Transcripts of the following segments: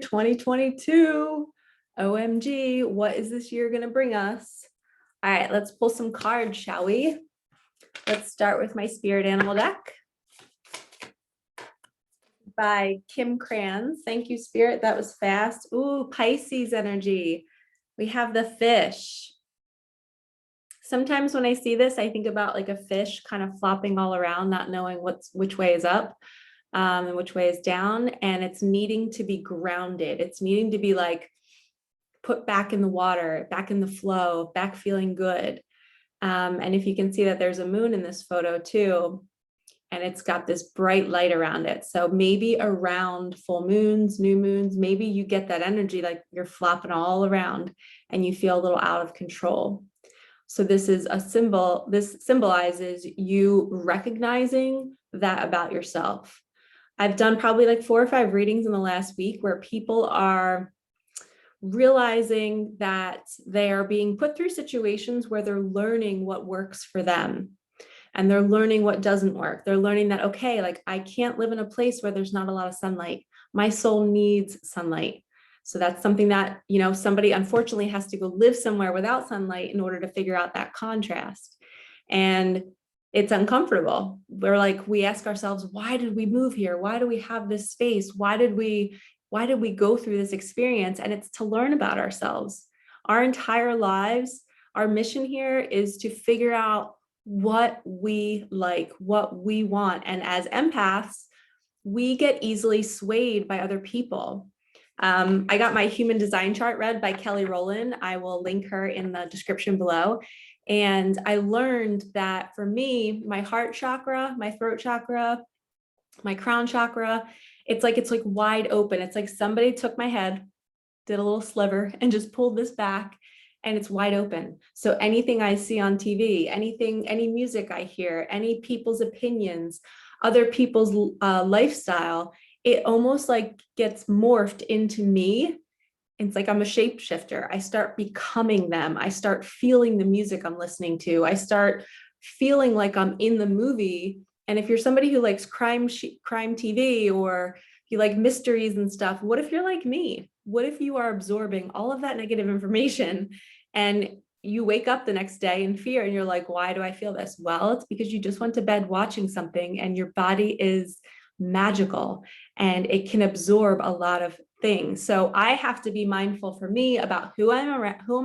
2022. OMG, what is this year going to bring us? All right, let's pull some cards, shall we? Let's start with my spirit animal deck by Kim Kranz. Thank you, Spirit. That was fast. Ooh, Pisces energy. We have the fish. Sometimes when I see this, I think about like a fish kind of flopping all around, not knowing which way is up and which way is down. And it's needing to be grounded. It's needing to be like put back in the water, back in the flow, back feeling good. And if you can see that there's a moon in this photo too, and it's got this bright light around it. So maybe around full moons, new moons, maybe you get that energy like you're flopping all around and you feel a little out of control. So this is a symbol, this symbolizes you recognizing that about yourself. I've done probably like 4 or 5 readings in the last week where people are realizing that they are being put through situations where they're learning what works for them. And they're learning what doesn't work. They're learning that, okay, like I can't live in a place where there's not a lot of sunlight. My soul needs sunlight. So that's something that, you know, somebody unfortunately has to go live somewhere without sunlight in order to figure out that contrast. And it's uncomfortable. We're like, we ask ourselves, why did we move here? Why do we have this space? Why did we go through this experience? And it's to learn about ourselves. Our entire lives, our mission here is to figure out what we like, what we want. And as empaths, we get easily swayed by other people. I got my human design chart read by Kelly Rowland. I will link her in the description below. And I learned that for me, my heart chakra, my throat chakra, my crown chakra, it's like wide open. It's like somebody took my head, did a little sliver and just pulled this back and it's wide open. So anything I see on TV, any music I hear, any people's opinions, other people's lifestyle, it almost like gets morphed into me. It's like I'm a shapeshifter. I start becoming them. I start feeling the music I'm listening to. I start feeling like I'm in the movie. And if you're somebody who likes crime TV or you like mysteries and stuff, what if you're like me? What if you are absorbing all of that negative information and you wake up the next day in fear and you're like, why do I feel this? Well, it's because you just went to bed watching something and your body is magical and it can absorb a lot of things. So I have to be mindful for me about who I'm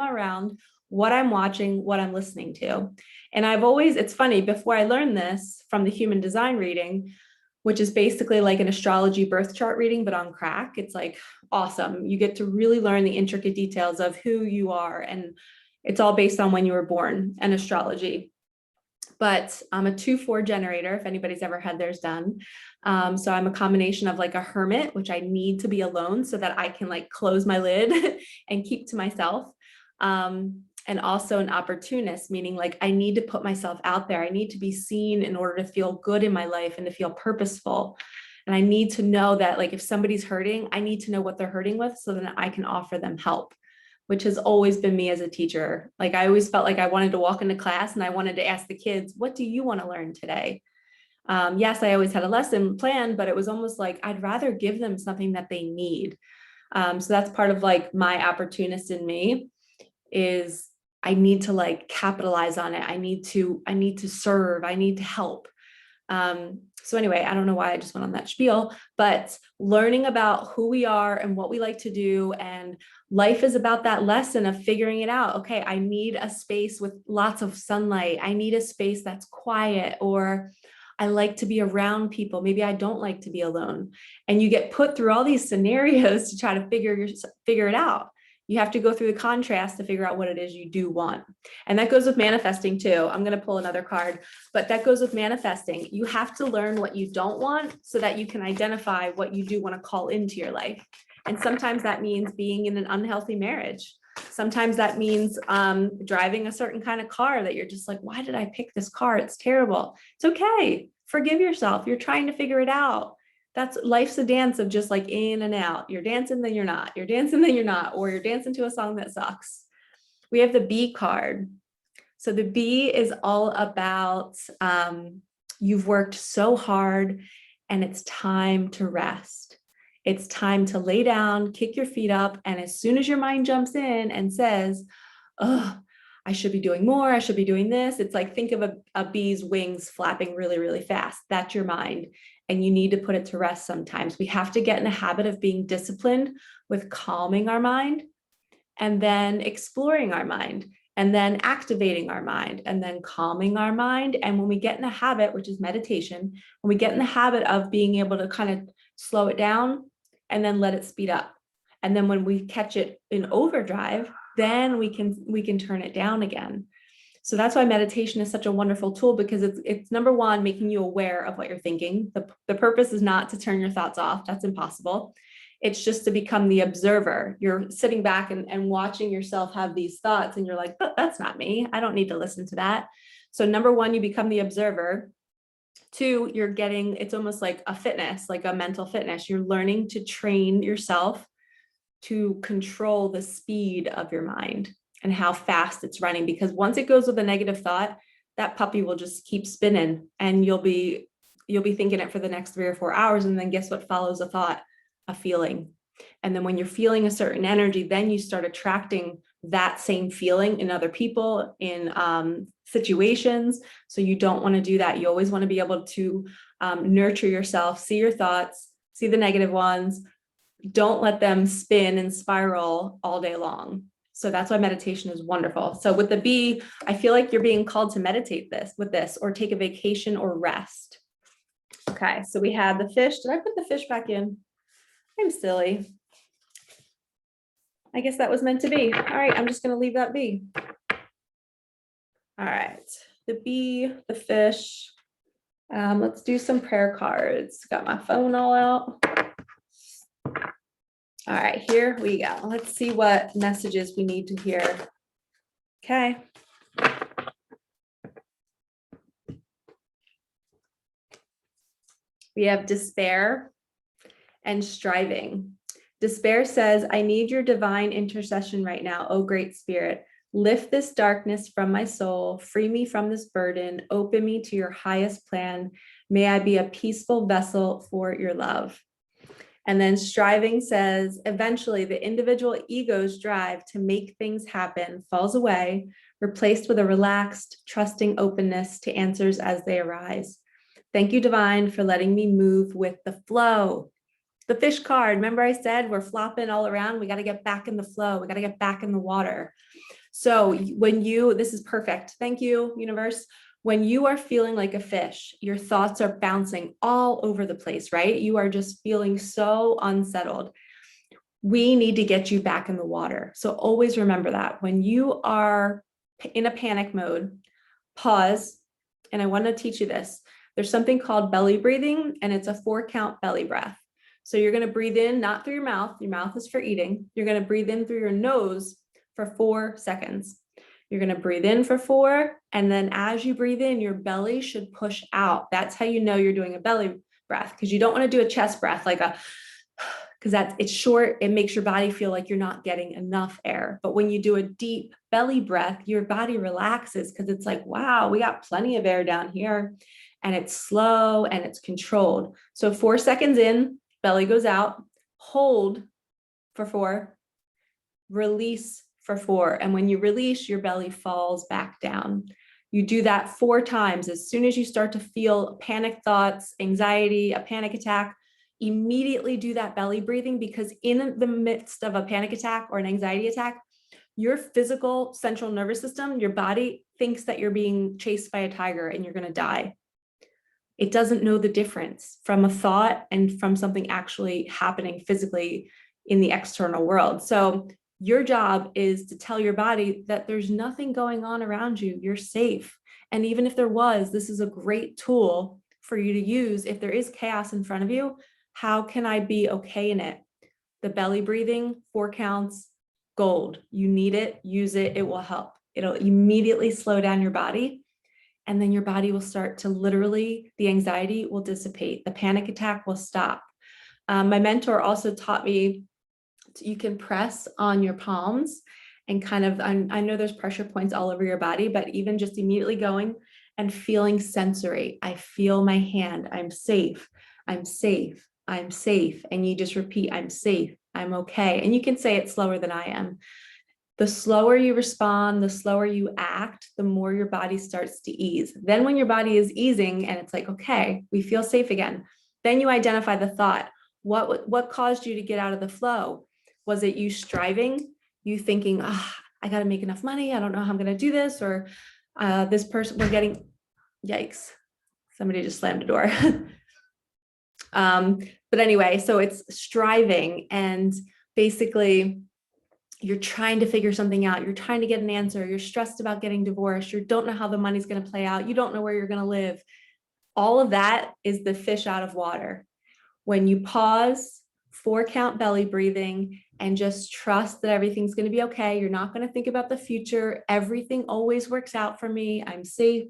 around, what I'm watching, what I'm listening to. And it's funny, before I learned this from the human design reading, which is basically like an astrology birth chart reading, but on crack, it's like awesome. You get to really learn the intricate details of who you are. And it's all based on when you were born and astrology. But I'm a 2-4 generator, if anybody's ever had theirs done. So I'm a combination of like a hermit, which I need to be alone so that I can like close my lid and keep to myself. And also an opportunist, meaning like I need to put myself out there. I need to be seen in order to feel good in my life and to feel purposeful. And I need to know that like if somebody's hurting, I need to know what they're hurting with so that I can offer them help, which has always been me as a teacher. Like I always felt like I wanted to walk into class and I wanted to ask the kids, what do you want to learn today? Yes, I always had a lesson planned, but it was almost like I'd rather give them something that they need. So that's part of like my opportunist in me is I need to like capitalize on it. I need to serve. I need to help. So anyway, I don't know why I just went on that spiel, but learning about who we are and what we like to do. And life is about that lesson of figuring it out. Okay, I need a space with lots of sunlight. I need a space that's quiet, or I like to be around people. Maybe I don't like to be alone. And you get put through all these scenarios to try to figure it out. You have to go through the contrast to figure out what it is you do want. And that goes with manifesting too. I'm going to pull another card, but that goes with manifesting. You have to learn what you don't want so that you can identify what you do want to call into your life. And sometimes that means being in an unhealthy marriage. Sometimes that means driving a certain kind of car that you're just like, why did I pick this car? It's terrible. It's okay. Forgive yourself. You're trying to figure it out. That's life's a dance of just like in and out. You're dancing, then you're not. You're dancing, then you're not. Or you're dancing to a song that sucks. We have the B card. So the B is all about you've worked so hard and it's time to rest. It's time to lay down, kick your feet up. And as soon as your mind jumps in and says, oh, I should be doing more, I should be doing this. It's like, think of a bee's wings flapping really, really fast. That's your mind. And you need to put it to rest sometimes. We have to get in a habit of being disciplined with calming our mind and then exploring our mind and then activating our mind and then calming our mind. And when we get in a habit, which is meditation, when we get in the habit of being able to kind of slow it down and then let it speed up. And then when we catch it in overdrive, then we can turn it down again. So that's why meditation is such a wonderful tool, because it's number one, making you aware of what you're thinking. The purpose is not to turn your thoughts off. That's impossible. It's just to become the observer. You're sitting back and watching yourself have these thoughts, and you're like, but that's not me. I don't need to listen to that. So number one, you become the observer. Two, it's almost like a fitness, like a mental fitness. You're learning to train yourself to control the speed of your mind and how fast it's running. Because once it goes with a negative thought, that puppy will just keep spinning, and you'll be thinking it for the next 3 or 4 hours. And then guess what follows a thought? A feeling. And then when you're feeling a certain energy, then you start attracting that same feeling in other people, in situations. So you don't want to do that. You always want to be able to nurture yourself, see your thoughts, see the negative ones. Don't let them spin and spiral all day long. So that's why meditation is wonderful. So with the bee, I feel like you're being called to meditate with this, or take a vacation or rest. Okay, so we had the fish. Did I put the fish back in? I'm silly. I guess that was meant to be. All right, I'm just going to leave that be. All right, the bee, the fish. Let's do some prayer cards. Got my phone all out. All right, here we go. Let's see what messages we need to hear. Okay. We have despair and striving. Despair says, I need your divine intercession right now, oh great spirit. Lift this darkness from my soul, free me from this burden, open me to your highest plan. May I be a peaceful vessel for your love. And then striving says, eventually the individual ego's drive to make things happen falls away, replaced with a relaxed, trusting openness to answers as they arise. Thank you, divine, for letting me move with the flow. The fish card, remember I said we're flopping all around. We got to get back in the flow. We got to get back in the water. So this is perfect. Thank you, universe. When you are feeling like a fish, your thoughts are bouncing all over the place, right? You are just feeling so unsettled. We need to get you back in the water. So always remember that when you are in a panic mode, pause. And I want to teach you this. There's something called belly breathing, and it's a 4-count belly breath. So you're going to breathe in, not through your mouth. Your mouth is for eating. You're going to breathe in through your nose for 4 seconds. You're going to breathe in for 4. And then as you breathe in, your belly should push out. That's how you know you're doing a belly breath, because you don't want to do a chest breath because it's short. It makes your body feel like you're not getting enough air. But when you do a deep belly breath, your body relaxes, because it's like, wow, we got plenty of air down here. And it's slow and it's controlled. So 4 seconds in, belly goes out, hold for 4, release for 4. And when you release, your belly falls back down. You do that 4 times. As soon as you start to feel panic thoughts, anxiety, a panic attack, immediately do that belly breathing, because in the midst of a panic attack or an anxiety attack, your physical central nervous system, your body thinks that you're being chased by a tiger and you're going to die. It doesn't know the difference from a thought and from something actually happening physically in the external world. So your job is to tell your body that there's nothing going on around you. You're safe. And even if there was, this is a great tool for you to use. If there is chaos in front of you, how can I be okay in it? The belly breathing, 4 counts, gold. You need it, use it, it will help. It'll immediately slow down your body. And then your body will start to the anxiety will dissipate. The panic attack will stop. My mentor also taught me you can press on your palms and kind of, I know there's pressure points all over your body, but even just immediately going and feeling sensory. I feel my hand. I'm safe. I'm safe. I'm safe. And you just repeat, I'm safe, I'm okay. And you can say it slower than I am. The slower you respond, the slower you act, the more your body starts to ease. Then when your body is easing and it's like, okay, we feel safe again, then you identify the thought. What caused you to get out of the flow? Was it you striving? You thinking, I got to make enough money. I don't know how I'm going to do this. Or this person, we're getting, yikes, somebody just slammed a door. But anyway, so it's striving, and basically you're trying to figure something out. You're trying to get an answer. You're stressed about getting divorced. You don't know how the money's going to play out. You don't know where you're going to live. All of that is the fish out of water. When you pause, 4-count belly breathing, and just trust that everything's going to be okay. You're not going to think about the future. Everything always works out for me. I'm safe.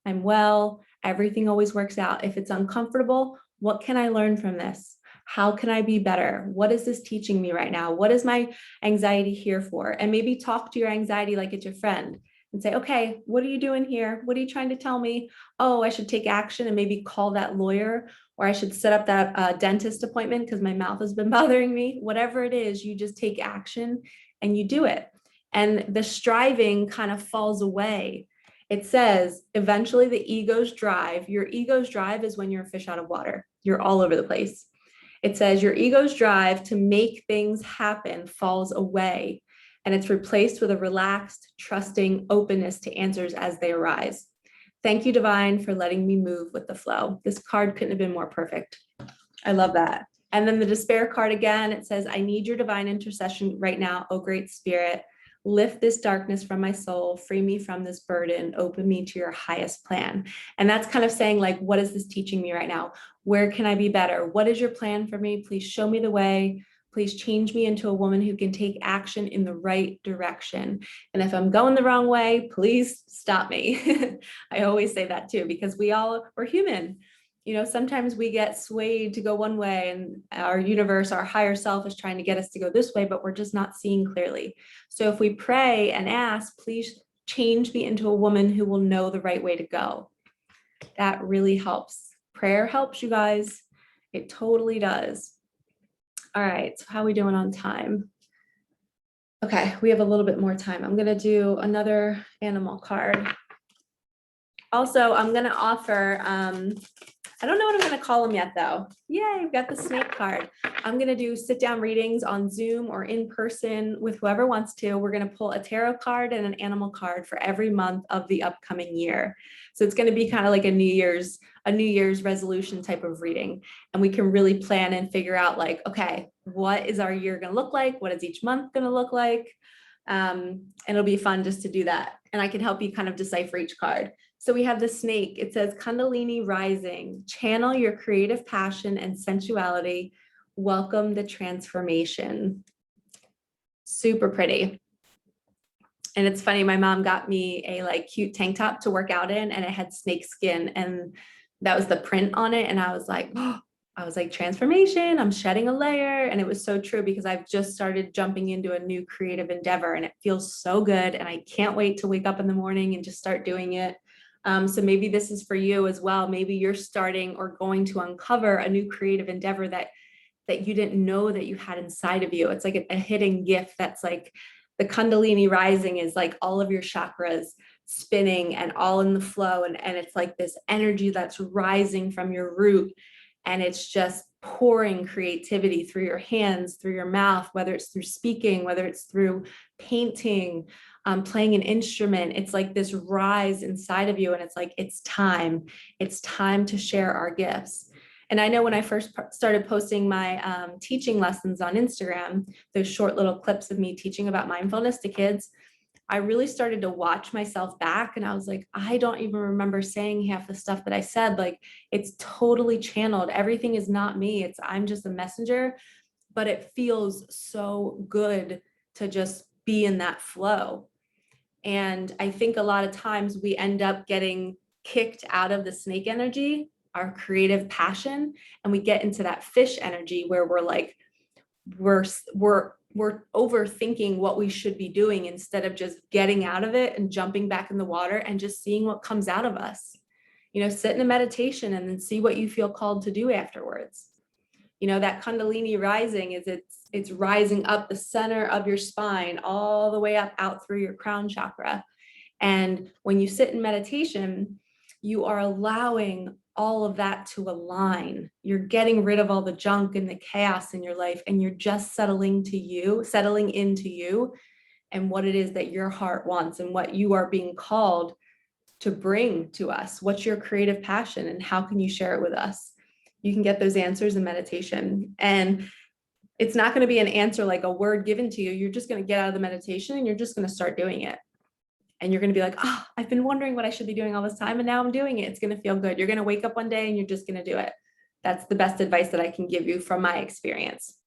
I'm well. Everything always works out. If it's uncomfortable, what can I learn from this? How can I be better? What is this teaching me right now? What is my anxiety here for? And maybe talk to your anxiety like it's your friend and say, okay, what are you doing here? What are you trying to tell me? Oh, I should take action and maybe call that lawyer, or I should set up that dentist appointment because my mouth has been bothering me. Whatever it is, you just take action and you do it. And the striving kind of falls away. It says, eventually the ego's drive, your ego's drive is when you're a fish out of water. You're all over the place. It says your ego's drive to make things happen falls away, and it's replaced with a relaxed, trusting openness to answers as they arise. Thank you, Divine, for letting me move with the flow. This card couldn't have been more perfect. I love that. And then the despair card again, it says, I need your divine intercession right now, oh great spirit. Lift this darkness from my soul, free me from this burden, open me to your highest plan. And that's kind of saying, like, what is this teaching me right now? Where can I be better? What is your plan for me? Please show me the way. Please change me into a woman who can take action in the right direction. And if I'm going the wrong way, please stop me. I always say that too, because we're human. You know, sometimes we get swayed to go one way, and our universe, our higher self is trying to get us to go this way, but we're just not seeing clearly. So if we pray and ask, please change me into a woman who will know the right way to go. That really helps. Prayer helps, you guys. It totally does. All right, so how are we doing on time? Okay, we have a little bit more time. I'm gonna do another animal card. Also, I'm gonna offer, I don't know what I'm going to call them yet, though. Yay, we've got the snake card. I'm going to do sit-down readings on Zoom or in person with whoever wants to. We're going to pull a tarot card and an animal card for every month of the upcoming year. So it's going to be kind of like a New Year's resolution type of reading. And we can really plan and figure out, like, okay, what is our year going to look like? What is each month going to look like? And it'll be fun just to do that. And I can help you kind of decipher each card. So we have the snake. It says Kundalini rising, channel your creative passion and sensuality. Welcome the transformation. Super pretty. And it's funny, my mom got me a like cute tank top to work out in, and it had snake skin, and that was the print on it. And I was like, transformation, I'm shedding a layer. And it was so true, because I've just started jumping into a new creative endeavor, and it feels so good. And I can't wait to wake up in the morning and just start doing it. So maybe this is for you as well. Maybe you're starting or going to uncover a new creative endeavor that you didn't know that you had inside of you. It's like a hidden gift that's like the Kundalini rising is like all of your chakras spinning and all in the flow. And it's like this energy that's rising from your root, and it's just pouring creativity through your hands, through your mouth, whether it's through speaking, whether it's through painting, playing an instrument. It's like this rise inside of you. And it's like, it's time to share our gifts. And I know when I first started posting my teaching lessons on Instagram, those short little clips of me teaching about mindfulness to kids, I really started to watch myself back, and I was like, I don't even remember saying half the stuff that I said. Like, it's totally channeled. Everything is not me. I'm just a messenger, but it feels so good to just be in that flow. And I think a lot of times we end up getting kicked out of the snake energy, our creative passion, and we get into that fish energy where we're like, we're overthinking what we should be doing, instead of just getting out of it and jumping back in the water and just seeing what comes out of us. You know, sit in a meditation and then see what you feel called to do afterwards. You know, that Kundalini rising is it's rising up the center of your spine, all the way up out through your crown chakra. And when you sit in meditation, you are allowing all of that to align. You're getting rid of all the junk and the chaos in your life, and you're just settling into you and what it is that your heart wants and what you are being called to bring to us. What's your creative passion and how can you share it with us? You can get those answers in meditation. And it's not going to be an answer like a word given to you. You're just going to get out of the meditation and you're just going to start doing it. And you're going to be like, oh, I've been wondering what I should be doing all this time, and now I'm doing it. It's going to feel good. You're going to wake up one day and you're just going to do it. That's the best advice that I can give you from my experience.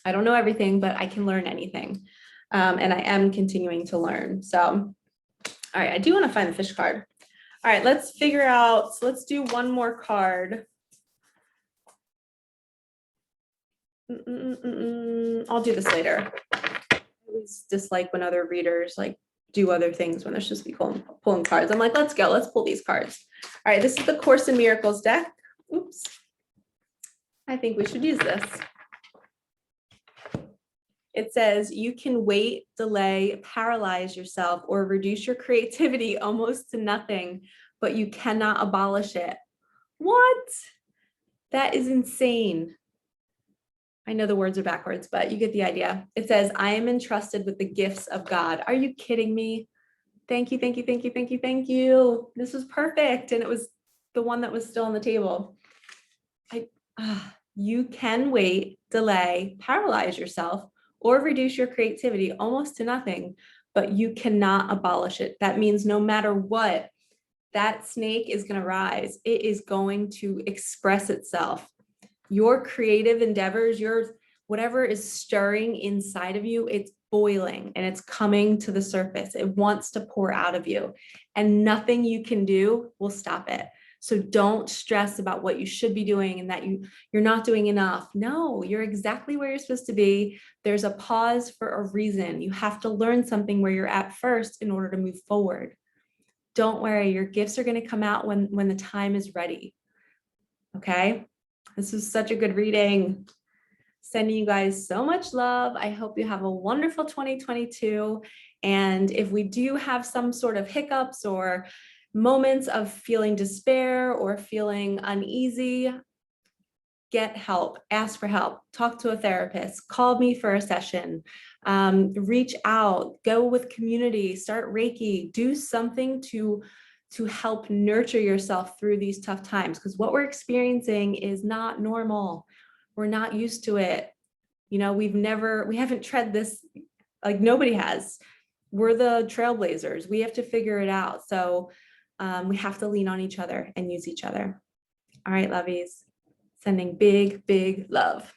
I don't know everything, but I can learn anything. And I am continuing to learn. So, all right, I do want to find the fish card. All right, let's figure out, so let's do one more card. I'll do this later. I always dislike when other readers like do other things when they're supposed to be pulling cards. I'm like, let's go, let's pull these cards. All right, this is the Course in Miracles deck. Oops. I think we should use this. It says, you can wait, delay, paralyze yourself, or reduce your creativity almost to nothing, but you cannot abolish it. What? That is insane. I know the words are backwards, but you get the idea. It says, I am entrusted with the gifts of God. Are you kidding me? Thank you, thank you, thank you, thank you, thank you. This was perfect. And it was the one that was still on the table. You can wait, delay, paralyze yourself, or reduce your creativity almost to nothing, but you cannot abolish it. That means no matter what, that snake is going to rise. It is going to express itself. Your creative endeavors, whatever is stirring inside of you, it's boiling and it's coming to the surface. It wants to pour out of you, and nothing you can do will stop it. So don't stress about what you should be doing and that you're not doing enough. No, you're exactly where you're supposed to be. There's a pause for a reason. You have to learn something where you're at first in order to move forward. Don't worry, your gifts are going to come out when the time is ready. Okay? This is such a good reading. Sending you guys so much love. I hope you have a wonderful 2022. And if we do have some sort of hiccups or moments of feeling despair or feeling uneasy, get help, ask for help, talk to a therapist, call me for a session, reach out, go with community, start Reiki, do something to help nurture yourself through these tough times, because what we're experiencing is not normal. We're not used to it. You know, we haven't tread this, like nobody has. We're the trailblazers. We have to figure it out. So we have to lean on each other and use each other. All right, lovies, sending big, big love.